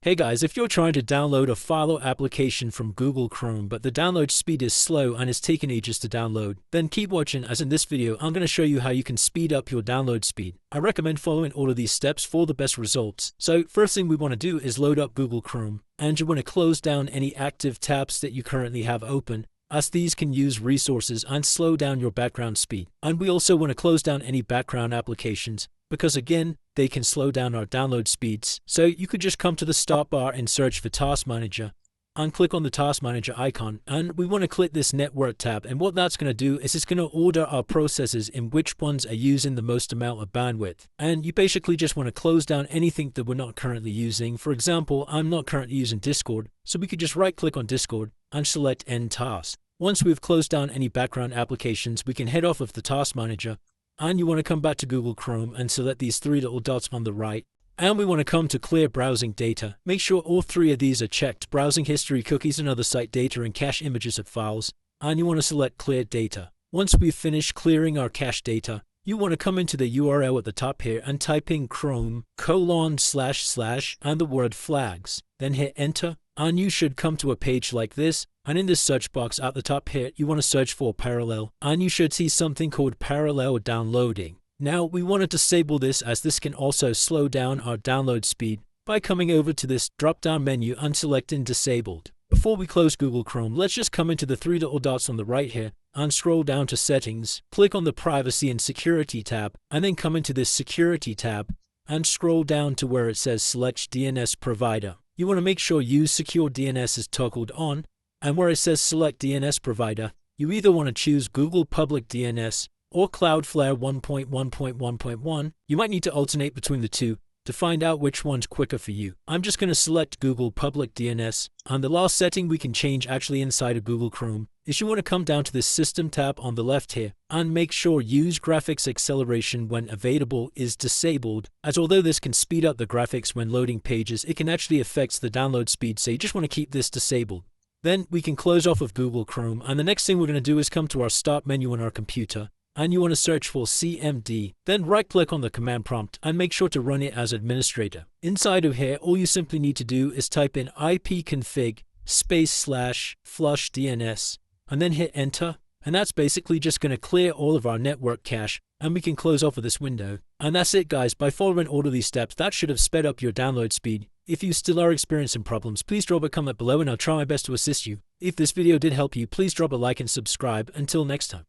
Hey guys, if you're trying to download a file or application from Google Chrome but the download speed is slow and it's taking ages to download, then keep watching, as in this video I'm going to show you how you can speed up your download speed. I recommend following all of these steps for the best results. So first thing we want to do is load up Google Chrome, and you want to close down any active tabs that you currently have open, as these can use resources and slow down your background speed. And we also want to close down any background applications, because again, they can slow down our download speeds. So you could just come to the start bar and search for Task Manager and click on the Task Manager icon, and we want to click this Network tab, and what that's going to do is it's going to order our processes in which ones are using the most amount of bandwidth. And you basically just want to close down anything that we're not currently using. For example, I'm not currently using Discord, so we could just right click on Discord and select End Task. Once we've closed down any background applications, we can head off of the Task Manager, and you want to come back to Google Chrome and select these three little dots on the right. And we want to come to Clear Browsing Data. Make sure all three of these are checked: browsing history, cookies and other site data, and cache images of files. And you want to select Clear Data. Once we've finished clearing our cache data, you want to come into the URL at the top here and type in chrome:/ and the word flags. Then hit enter, and you should come to a page like this. And in this search box at the top here, you want to search for Parallel, and you should see something called Parallel Downloading. Now we want to disable this, as this can also slow down our download speed, by coming over to this drop down menu and selecting Disabled. Before we close Google Chrome, let's just come into the three little dots on the right here and scroll down to Settings, click on the Privacy and Security tab, and then come into this Security tab and scroll down to where it says Select DNS Provider. You want to make sure Use Secure DNS is toggled on, and where it says Select DNS Provider, you either want to choose Google Public DNS or Cloudflare 1.1.1.1. You might need to alternate between the two to find out which one's quicker for you. I'm just going to select Google Public DNS, and the last setting we can change actually inside of Google Chrome is you want to come down to this System tab on the left here and make sure Use Graphics Acceleration when available is disabled, as although this can speed up the graphics when loading pages, it can actually affect the download speed, so you just want to keep this disabled. Then we can close off of Google Chrome, and the next thing we're going to do is come to our Start menu on our computer, and you want to search for CMD. Then right click on the command prompt and make sure to run it as administrator. Inside of here, all you simply need to do is type in ipconfig /flush DNS and then hit enter, and that's basically just going to clear all of our network cache, and we can close off of this window. And that's it guys. By following all of these steps, that should have sped up your download speed. If you still are experiencing problems, please drop a comment below and I'll try my best to assist you. If this video did help you, please drop a like and subscribe. Until next time.